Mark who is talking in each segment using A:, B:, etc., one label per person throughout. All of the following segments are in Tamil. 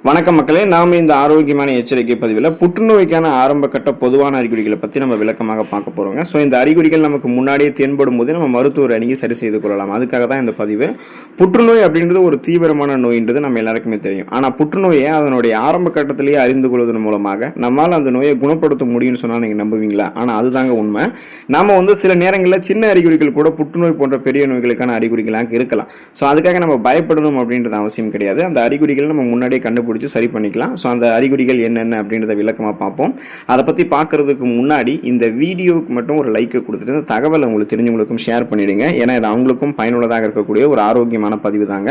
A: வணக்கம் மக்களே, நாம் இந்த ஆரோக்கியமான எச்சரிக்கை பதிவில் புற்றுநோய்க்கான ஆரம்ப கட்ட பொதுவான அறிகுறிகளை பற்றி நம்ம விளக்கமாக பார்க்க போகிறோங்க. ஸோ இந்த அறிகுறிகள் நமக்கு முன்னாடியே தென்படும் போதே நம்ம மருத்துவர் அணுகி சரி செய்து கொள்ளலாம். அதுக்காக தான் இந்த பதிவு. புற்றுநோய் அப்படின்றது ஒரு தீவிரமான நோயின்றது நம்ம எல்லாருக்குமே தெரியும். ஆனால் புற்றுநோயை அதனுடைய ஆரம்ப கட்டத்திலேயே அறிந்து கொள்வதன் மூலமாக நம்மால் அந்த நோயை குணப்படுத்த முடியும்னு சொன்னால் நீங்கள் நம்புவீங்களா? ஆனால் அதுதாங்க உண்மை. நம்ம சில நேரங்களில் சின்ன அறிகுறிகள் கூட புற்றுநோய் போன்ற பெரிய நோய்களுக்கான அறிகுறிகளாக இருக்கலாம். ஸோ அதுக்காக நம்ம பயப்படணும் அப்படின்றது அவசியம் கிடையாது. அந்த அறிகுறிகள் நம்ம முன்னாடியே கண்டுபிடிச்சு சரி பண்ணிக்கலாம். ஸோ அந்த அறிகுறிகள் என்னென்ன அப்படின்றத விளக்கமாக பார்ப்போம். அதை பற்றி பார்க்கறதுக்கு முன்னாடி இந்த வீடியோவுக்கு மட்டும் ஒரு லைக்கை கொடுத்துட்டு இந்த தகவலை உங்களுக்கு தெரிஞ்சவங்களுக்கும் ஷேர் பண்ணிடுங்க. ஏன்னா இது அவங்களுக்கும் பயனுள்ளதாக இருக்கக்கூடிய ஒரு ஆரோக்கியமான பதிவு தாங்க.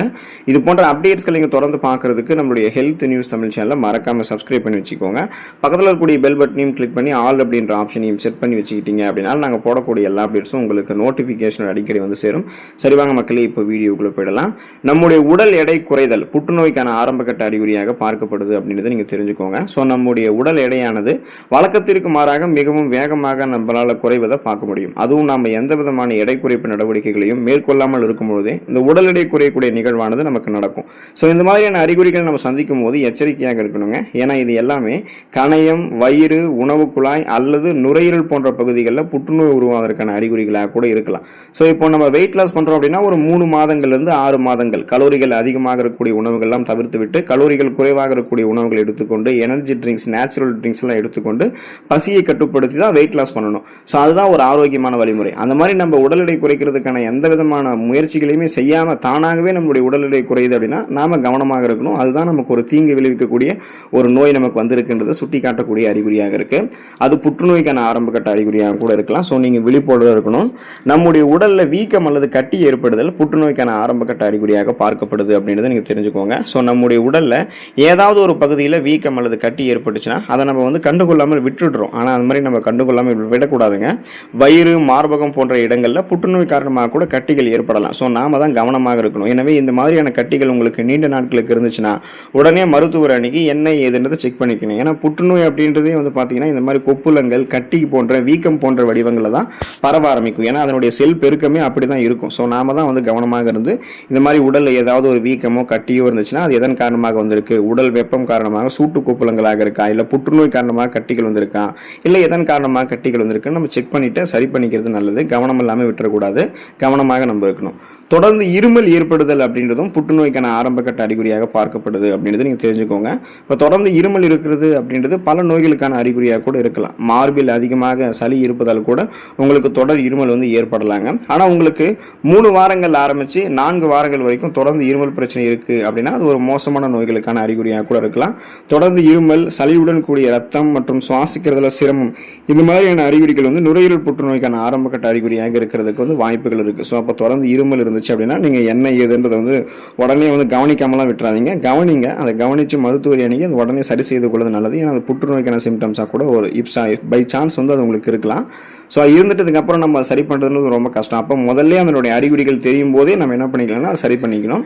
A: இது போன்ற அப்டேட்ஸ்களை நீங்கள் தொடர்ந்து பார்க்கறதுக்கு நம்மளுடைய ஹெல்த் நியூஸ் தமிழ் சேனலை மறக்காமல் சப்ஸ்கிரைப் பண்ணி வச்சுக்கோங்க. பக்கத்தில் இருக்கக்கூடிய பெல் பட்டனையும் கிளிக் பண்ணி ஆல் அப்படின்ற ஆப்ஷனையும் செட் பண்ணி வச்சுக்கிட்டீங்க அப்படின்னா நாங்கள் போடக்கூடிய எல்லா அப்டேட்ஸும் உங்களுக்கு நோட்டிஃபிகேஷன் அடிக்கடி வந்து சேரும். சரிவாங்க மக்களே, இப்போ வீடியோக்குள்ளே போயிடலாம். நம்முடைய உடல் எடை குறைதல் புற்றுநோய்க்கான ஆரம்பகட்ட அறிகுறியாக பார்க்கப்படுது அப்படின்றத நீங்க தெரிஞ்சுக்கோங்க. ஸோ நம்முடைய உடல் எடையானது வழக்கத்திற்கு மாறாக மிகவும் வேகமாக நம்மளால குறைவதை பார்க்க முடியும். அதுவும் நாம எந்த விதமான எடை குறைப்பு நடவடிக்கைகளையும் மேற்கொள்ளாமல் இருக்கும்போதே இந்த உடல் எடை குறையக்கூடிய நிகழ்வானது நமக்கு நடக்கும். ஸோ இந்த மாதிரியான அறிகுறிகள் நம்ம சந்திக்கும் போது எச்சரிக்கையாக இருக்கணுங்க. ஏன்னா இது எல்லாமே கணையம், வயிறு, உணவு குழாய் அல்லது நுரையீரல் போன்ற பகுதிகளில் புற்றுநோய் உருவாவதற்கான அறிகுறிகளாக கூட இருக்கலாம். ஸோ இப்போ நம்ம வெயிட் லாஸ் பண்றோம் அப்படின்னா ஒரு 3 மாதங்கள்லேருந்து 6 மாதங்கள் கலோரிகள் அதிகமாக இருக்கக்கூடிய உணவுகள்லாம் தவிர்த்து விட்டு கலோரிகள் குறைவாக இருக்கக்கூடிய உணவுகளை எடுத்துக்கொண்டு எனர்ஜி ட்ரிங்க்ஸ், நேச்சுரல் ட்ரிங்க்ஸ் எல்லாம் எடுத்துக்கொண்டு பசியை கட்டுப்படுத்தி தான் வெயிட் லாஸ் பண்ணணும். ஸோ அதுதான் ஒரு ஆரோக்கியமான வழிமுறை. அந்த மாதிரி நம்ம உடல் எடை குறைக்கிறதுக்கான எந்த விதமான முயற்சிகளையுமே செய்யாம தானாகவே நம்மளுடைய உடல் எடை குறையுது அப்படின்னா நாம கவனமாக இருக்கணும். அதுதான் நமக்கு ஒரு தீங்கு விளைவிக்கக்கூடிய ஒரு நோய் நமக்கு வந்திருக்குன்றதை சுட்டி காட்டக்கூடிய அறிகுறியாக இருக்கு. அது புற்றுநோய்க்கான ஆரம்ப கட்ட அறிகுறியாக கூட இருக்கலாம். ஸோ நீங்க விழிப்போடு இருக்கணும். நம்முடைய உடல்ல வீக்கம் அல்லது கட்டி ஏற்படுதல் புற்றுநோய்க்கான ஆரம்ப கட்ட அறிகுறியாக பார்க்கப்படுது அப்படின்றத நீங்க தெரிஞ்சுக்கோங்க. ஸோ நம்முடைய உடல்ல ஏதாவது ஒரு பகுதியில் வீக்கம் அல்லது கட்டி ஏற்பட்டுச்சுன்னா அதை நம்ம கண்டுகொள்ளாமல் விட்டுடுறோம். ஆனால் அந்த மாதிரி நம்ம கண்டுகொள்ளாமல் விடக்கூடாதுங்க. வயிறு, மார்பகம் போன்ற இடங்களில் புற்றுநோய் காரணமாக கூட கட்டிகள் ஏற்படலாம். ஸோ நாம தான் கவனமாக இருக்கணும். எனவே இந்த மாதிரியான கட்டிகள் உங்களுக்கு நீண்ட நாட்களுக்கு இருந்துச்சுன்னா உடனே மருத்துவர் அணுகி என்ன ஏதுன்றதை செக் பண்ணிக்கணும். ஏன்னா புற்றுநோய் அப்படின்றதே பார்த்தீங்கன்னா இந்த மாதிரி கொப்புளங்கள், கட்டி போன்ற வீக்கம் போன்ற வடிவங்களில் தான் பரவ ஆரம்பிக்கும். ஏன்னா அதனுடைய செல் பெருக்கமே அப்படி தான் இருக்கும். ஸோ நாம தான் கவனமாக இருந்து இந்த மாதிரி உடலில் ஏதாவது ஒரு வீக்கமோ கட்டியோ இருந்துச்சுன்னா அது எதன் காரணமாக வந்திருக்கு, உடல் வெப்பம் காரணமாக சூட்டு கொப்புளங்களாக இருக்கா, இல்லை புற்றுநோய் காரணமாக கட்டிகள் வந்திருக்கா, இல்லை எதன் காரணமாக கட்டிகள் வந்திருக்குன்னு நம்ம செக் பண்ணிட்டு சரி பண்ணிக்கிறது நல்லது. கவனம் இல்லாமல் விட்டுறக்கூடாது. கவனமாக நம்ம இருக்கணும். தொடர்ந்து இருமல் ஏற்படுதல் அப்படின்றதும் புற்றுநோய்க்கான ஆரம்ப கட்ட அறிகுறியாக பார்க்கப்படுது அப்படின்றது நீங்கள் தெரிஞ்சுக்கோங்க. இப்போ தொடர்ந்து இருமல் இருக்கிறது அப்படின்றது பல நோய்களுக்கான அறிகுறியாக கூட இருக்கலாம். மார்பில் அதிகமாக சளி இருப்பதால் கூட உங்களுக்கு தொடர் இருமல் ஏற்படலாங்க. ஆனால் உங்களுக்கு 3 வாரங்கள் ஆரம்பித்து 4 வாரங்கள் வரைக்கும் தொடர்ந்து இருமல் பிரச்சனை இருக்குது அப்படின்னா அது ஒரு மோசமான நோய்களுக்கான அறிகுறியாக கூட இருக்கலாம். தொடர்ந்து இருமல், சளியுடன் கூடிய ரத்தம் மற்றும் சுவாசிக்கிறதுல சிரமம், இந்த மாதிரியான அறிகுறிகள் நுரையீரல் புற்றுநோய்க்கான ஆரம்ப கட்ட அறிகுறியாக இருக்கிறதுக்கு வாய்ப்புகள் இருக்குது. ஸோ அப்போ தொடர்ந்து இருமல் இருந்துச்சு அப்படின்னா நீங்கள் என்ன ஏதுன்றதை உடனே கவனிக்காமலாம் விட்டுறாதீங்க. கவனிங்க. அதை கவனித்து மருத்துவரை அணுகி அது உடனே சரி செய்து கொள்வது நல்லது. ஏன்னா அது புற்றுநோய்க்கான சிம்டம்ஸாக கூட ஒரு பை சான்ஸ் அது உங்களுக்கு இருக்கலாம். ஸோ இருந்துட்டதுக்கப்புறம் நம்ம சரி பண்ணுறது ரொம்ப கஷ்டம். அப்போ முதல்ல அதனுடைய அறிகுறிகள் தெரியும் போதே நம்ம என்ன பண்ணிக்கலாம்னா சரி பண்ணிக்கணும்.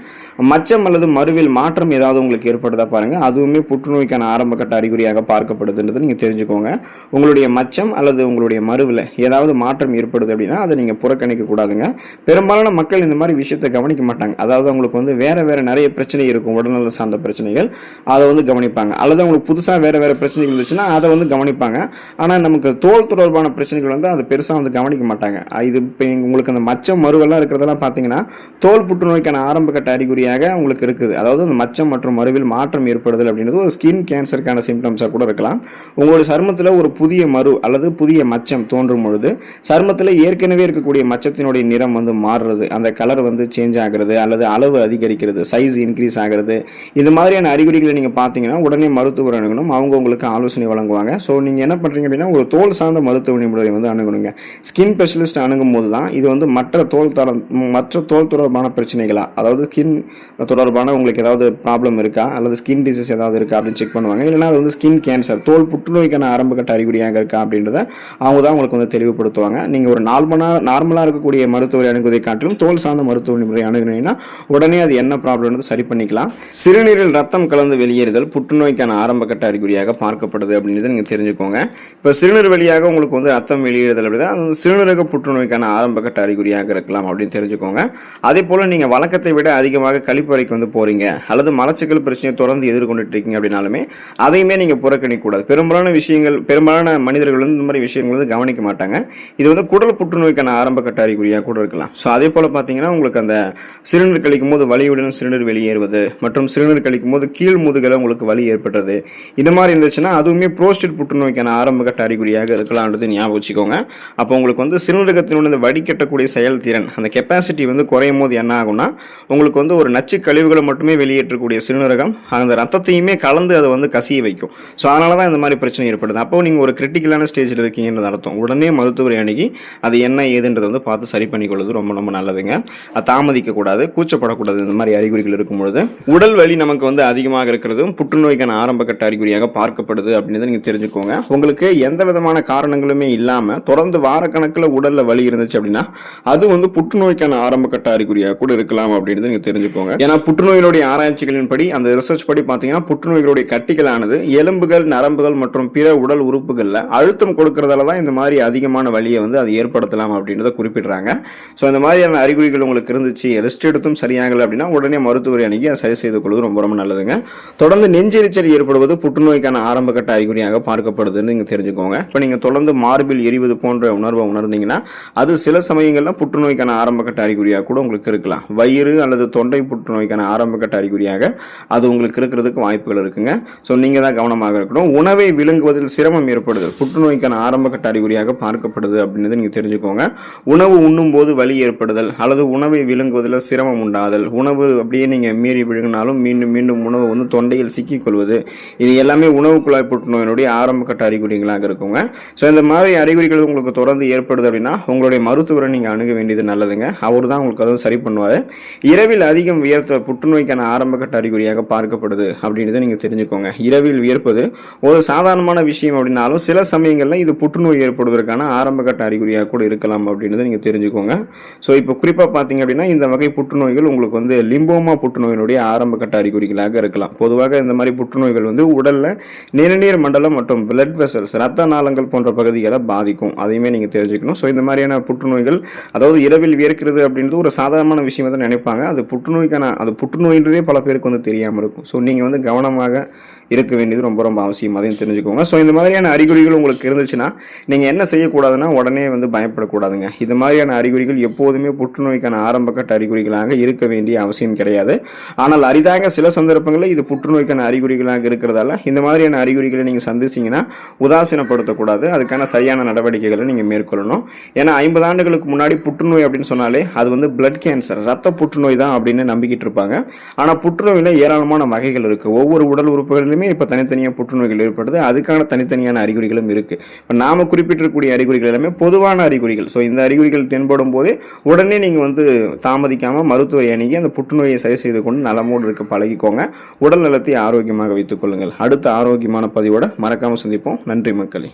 A: மச்சம் அல்லது மருவில் மாற்றம் ஏதாவது உங்களுக்கு ஏற்படுதா பாருங்க, அதுவுமே புற்றுநோய்க்கான ஆரம்ப கட்ட அறிகுறியாக பார்க்கப்படுதுன்றது நீங்கள் தெரிஞ்சுக்கோங்க. உங்களுடைய மச்சம் அல்லது உங்களுடைய மருவில் ஏதாவது மாற்றம் ஏற்படுது அப்படின்னா அதை நீங்கள் புறக்கணிக்க கூடாதுங்க. பெரும்பாலான மக்கள் இந்த மாதிரி விஷயத்தை கவனிக்க மாட்டாங்க. அதாவது அவங்களுக்கு வேற நிறைய பிரச்சனை இருக்கும், உடல்நல சார்ந்த பிரச்சனைகள், அதை கவனிப்பாங்க. அல்லது அவங்களுக்கு புதுசாக வேற பிரச்சனைகள் இருந்துச்சுன்னா அதை கவனிப்பாங்க. ஆனால் நமக்கு தோல் தொடர்பான பிரச்சனைகள் அது பெருசாக கவனிக்க மாட்டாங்க. இது இப்போ உங்களுக்கு அந்த மச்சம், மருவெல்லாம் இருக்கிறதெல்லாம் பார்த்தீங்கன்னா தோல் புற்றுநோய்க்கான ஆரம்ப கட்ட அறிகுறியாக உங்களுக்கு இருக்குது. அதாவது அந்த மச்சம் மற்றும் மருவில் மாற்றம் ஏற்படுதல் அப்படின்றது ஒரு ஸ்கின் கேன்சருக்கான சிம்டம்ஸாக கூட இருக்கலாம். உங்களுடைய சருமத்தில் ஒரு புதிய மரு அல்லது புதிய மச்சம் தோன்றும் பொழுது சருமத்தில் ஏற்கனவே இருக்கக்கூடிய மச்சத்தினுடைய நிறம் மாறுறது, அந்த கலர் சேஞ்ச் ஆகிறது, அல்லது அளவு அதிகரிக்கிறது, சைஸ் இன்க்ரீஸ் ஆகிறது, இது மாதிரியான அறிகுறிகளை நீங்கள் பார்த்தீங்கன்னா உடனே மருத்துவர் அணுகணும். அவங்க உங்களுக்கு ஆலோசனை வழங்குவாங்க. ஸோ நீங்கள் என்ன பண்ணுறீங்க அப்படின்னா ஒரு தோல் சார்ந்த மருத்துவ நிபுணரை அணுகணுங்க. ஸ்கின் ஸ்பெஷலிஸ்ட் அணுகும் போது தான் இது மற்ற தோல் தொடர்பான பிரச்சனைகளா, அதாவது ஸ்கின் தொடர்பான உங்களுக்கு ஏதாவது ப்ராப்ளம் இருக்கா அல்லது ஸ்கின் டிசீஸ் ஏதாவது இருக்கா அப்படின்னு செக் பண்ணுவாங்க. இல்லைனா அது ஸ்கின் கேன்சர், தோல் புற்றுநோய்க்கான ஆரம்ப கட்ட அறிகுறியாக இருக்கா அப்படின்றத அவங்க தான் உங்களுக்கு தெளிவுபடுத்துவாங்க. நீங்கள் ஒரு நார்மலாக இருக்கக்கூடிய மருத்துவரை அணுகுவதை காட்டிலும் தோல் சார்ந்த மருத்துவ நிபுணரை அணுகுனீங்கன்னா உடனே அது என்ன ப்ராப்ளம் சரி பண்ணிக்கலாம். சிறுநீரில் ரத்தம் கலந்து வெளியேறுதல் புற்றுநோய்க்கான ஆரம்ப கட்ட அறிகுறியாக பார்க்கப்படுது அப்படின்றத நீங்கள் தெரிஞ்சுக்கோங்க. இப்போ சிறுநீர் வழியாக உங்களுக்கு ரத்தம் வெளியேறுதல் அப்படின்னா சிறுநீரக புற்றுநோய்க்கான ஆரம்ப கட்ட அறிகுறியாக இருக்கலாம் அப்படின்னு தெரிஞ்சுக்கோங்க. அதே போல் நீங்கள் வழக்கத்தை விட அதிகமாக கழிப்பறைக்கு போறீங்க அல்லது மலச்சிக்கல் பிரச்சனை பிரச்சனையை தொடர்ந்து எதிர்கொண்டுட்டு இருக்கீங்க அப்படின்னாலுமே அதையுமே நீங்கள் புறக்கணிக்கக்கூடாது. பெரும்பாலான மனிதர்கள் வந்து இந்த மாதிரி விஷயங்கள் வந்து கவனிக்க மாட்டாங்க. இது வந்து குடல் புற்றுநோய்க்கான ஆரம்ப கட்ட அறிகுறியாக கூட இருக்கலாம். ஸோ அதே போல் பார்த்தீங்கன்னா உங்களுக்கு அந்த சிறுநீர் கழிக்கும் போது வலியுடன் சிறுநீர் வெளியேறுவது மற்றும் சிறுநீர் கழிக்கும் போது கீழ் முதுகில் உங்களுக்கு வலி ஏற்படுறது, இந்த மாதிரி இருந்துச்சுன்னா அதுவுமே புரோஸ்டேட் புற்றுநோய்க்கான ஆரம்ப கட்ட அறிகுறியாக இருக்கலாம்ன்றது ஞாபகம் வச்சுக்கோங்க. அப்போ உங்களுக்கு வந்து சிறுநீரகத்தினுடைய வடிகட்டக்கூடிய செயல்திறன் அந்த கெப்பாசிட்டி வந்து குறையும் போது என்ன ஆகும்னா உங்களுக்கு வந்து ஒரு நச்சு கழிவுகளை மட்டுமே வெளியேற்றக்கூடிய சிறுநீரகம் அந்த ரத்தத்தையுமே கலந்து அதை வந்து கசிய வைக்கும். ஸோ அதனால தான் இந்த மாதிரி பிரச்சனை ஏற்படுது. அப்போ நீங்கள் ஒரு கிரிட்டிக்கலான ஸ்டேஜில் இருக்கீங்கன்றது அர்த்தம். உடனே மருத்துவரை அணுகி அது என்ன ஏதுன்றதை வந்து பார்த்து சரி பண்ணிக்கொள்வது ரொம்ப ரொம்ப நல்லதுங்க. அது தாமதிக்கக்கூடாது, கூச்சப்படக்கூடாது. இந்த மாதிரி அறிகுறிகள் இருக்கும்பொழுது உடல் வலி நமக்கு வந்து அதிகமாக இருக்கிறதும் புற்றுநோய்க்கான ஆரம்ப கட்ட அறிகுறியாக பார்க்கப்படுது அப்படின்னு நீங்கள் தெரிஞ்சுக்கோங்க. உங்களுக்கு எந்த விதமான காரணங்களுமே இல்லாமல் தொடர்ந்து வாரக்கணக்கில் உடலில் வலி இருந்துச்சு அப்படின்னா அது வந்து புற்றுநோய்க்கான ஆரம்ப கட்ட அறிகுறியாக கூட இருக்கலாம் அப்படின்னு நீங்கள் தெரிஞ்சுக்கோங்க. ஏன்னா புற்றுநோயினுடைய ஆராய்ச்சிகளின் படி அந்த ரிசர்ச் படி பார்த்தீங்கன்னா புற்றுநோய்களுடைய கட்டிகளானது எலும்புகள், நரம்புகள் மற்றும் பிற உடல் உறுப்புகளில் அழுத்தம் கொடுக்கறதால தான் இந்த மாதிரி அதிகமான வலியை வந்து அது ஏற்படுத்தலாம் அப்படின்றத குறிப்பிடுறாங்க. ஸோ இந்த மாதிரியான அறிகுறிகள் உங்களுக்கு இருந்துச்சு, ரெஸ்ட் எடுத்தும் சரியாகலை அப்படின்னா உடனே மருத்துவரை அணுகி அதை சரி செய்து கொள்வது ரொம்ப ரொம்ப நல்லதுங்க. தொடர்ந்து நெஞ்செரிச்சல் ஏற்படுவது புற்றுநோய்க்கான ஆரம்ப கட்ட அறிகுறியாக பார்க்கப்படுதுன்னு நீங்கள் தெரிஞ்சுக்கோங்க. இப்போ நீங்கள் தொடர்ந்து மார்பில் எரிவது போன்ற உணர்வை உணர்ந்தீங்கன்னா அது சில சமயங்களில் புற்றுநோய்க்கான ஆரம்ப கட்ட அறிகுறியாக கூட உங்களுக்கு இருக்கலாம். வயிறு அல்லது தொண்டை புற்றுநோய்க்கான ஆரம்ப கட்ட அறிகுறியாக அது உங்களுக்கு இருக்கிறதுக்கு வாய்ப்புகள் இருக்குங்க. ஸோ நீங்கள் தான் கவனமாக இருக்கணும். உணவை விழுங்குவதில் சிரமம் ஏற்படுதல் புற்றுநோய்க்கான ஆரம்ப கட்ட அறிகுறியாக பார்க்கப்படுது அப்படின்னு நீங்கள் தெரிஞ்சுக்கோங்க. உணவு உண்ணும் போது வலி ஏற்படுதல் அல்லது உணவை விழுங்குவதில் சிரமம் உண்டாதல், உணவு அப்படியே நீங்கள் மீறி விழுங்கினாலும் மீண்டும் மீண்டும் உணவு வந்து தொண்டையில் சிக்கிக்கொள்வது, இது எல்லாமே உணவு குழாய் புற்றுநோயினுடைய ஆரம்ப கட்ட அறிகுறிகளாக இருக்குங்க. ஸோ இந்த மாதிரி அறிகுறிகள் உங்களுக்கு தொடர்ந்து ஏற்படுது அப்படின்னா உங்களுடைய மருத்துவரை நீங்கள் அணுக வேண்டியது நல்லதுங்க. அவர் தான் உங்களுக்கு அதுவும் சரி பண்ணுவார். இரவில் அதிகம் வியர்த்த புற்றுநோய்க்கான ஆரம்ப கட்ட அறிகுறியாக பார்க்கப்படுது அப்படின்றத நீங்கள் தெரிஞ்சுக்கோங்க. இரவில் வியர்ப்பது ஒரு சாதாரணமான விஷயம் அப்படின்னாலும் சில சமயங்களில் இது புற்றுநோய் ஏற்படுவதற்கான ஆரம்ப கட்ட அறிகுறியாக கூட இருக்கலாம் அப்படின்றத நீங்கள் தெரிஞ்சுக்கோங்க. ஸோ இப்போ குறிப்பாக பார்த்தீங்க அப்படின்னா இந்த வகை புற்றுநோய்கள் உங்களுக்கு வந்து லிம்போமா புற்றுநோயினுடைய ஆரம்ப கட்ட அறிகுறிகளாக இருக்கலாம். பொதுவாக இந்த மாதிரி புற்றுநோய்கள் வந்து உடலில் நிணநீர் மண்டலம் மற்றும் பிளட் வெசல்ஸ் ரத்த நாளங்கள் போன்ற பகுதிகளை பாதிக்கும். அதையுமே நீங்கள் தெரிஞ்சுக்கணும். ஸோ இந்த மாதிரியான புற்றுநோய்கள் அதாவது இரவில் வியர்க்கிறது அப்படின்றது ஒரு சாதாரணமான விஷயமா தான் நினைப்பாங்க. அது புற்றுநோயின்றதே பல பேருக்கு வந்து தெரியாமல் இருக்கும். ஸோ நீங்கள் வந்து கவனமாக இருக்க வேண்டியது ரொம்ப ரொம்ப அவசியம். அதையும் தெரிஞ்சுக்கோங்க. ஸோ இந்த மாதிரியான அறிகுறிகள் உங்களுக்கு இருந்துச்சுன்னா நீங்கள் என்ன செய்யக்கூடாதுன்னா உடனே வந்து பயப்படக்கூடாதுங்க. இது மாதிரியான அறிகுறிகள் எப்போதுமே புற்றுநோய்க்கான ஆரம்ப கட்ட அறிகுறிகளாக இருக்க வேண்டிய அவசியம் கிடையாது. ஆனால் அரிதாக சில சந்தர்ப்பங்களில் இது புற்றுநோய்க்கான அறிகுறிகளாக இருக்கிறதால இந்த மாதிரியான அறிகுறிகளை நீங்கள் சந்திச்சிங்கன்னா உதாசீனப்படுத்தக்கூடாது. அதுக்கான சரியான நடவடிக்கைகளை நீங்கள் மேற்கொள்ளணும். ஏன்னா 50 ஆண்டுகளுக்கு முன்னாடி புற்றுநோய் அப்படின்னு சொன்னாலே அது வந்து பிளட் கேன்சர், ரத்த புற்றுநோய் தான் அப்படின்னு நம்பிக்கிட்டு இருப்பாங்க. ஆனால் புற்றுநோயில் ஏராளமான வகைகள் இருக்குது. ஒவ்வொரு உடல் உறுப்புகளிலுமே இப்போ தனித்தனியாக புற்றுநோய்கள் ஏற்படுது. அதுக்கான தனித்தனியான அறிகுறிகளும் இருக்குது. இப்போ நாம குறிப்பிட்டிருக்கக்கூடிய அறிகுறிகள் எல்லாமே பொதுவான அறிகுறிகள். ஸோ இந்த அறிகுறிகள் தென்படும் போதே உடனே நீங்கள் வந்து தாமதிக்காமல் மருத்துவரை அணுகி அந்த புற்றுநோயை சரி செய்து கொண்டு நலமோடு இருக்க பழகிக்கோங்க. உடல் நலத்தை ஆரோக்கியமாக வைத்துக் கொள்ளுங்கள். அடுத்த ஆரோக்கியமான பதிவோட மறக்காமல் சந்திப்போம். நன்றி மக்களே.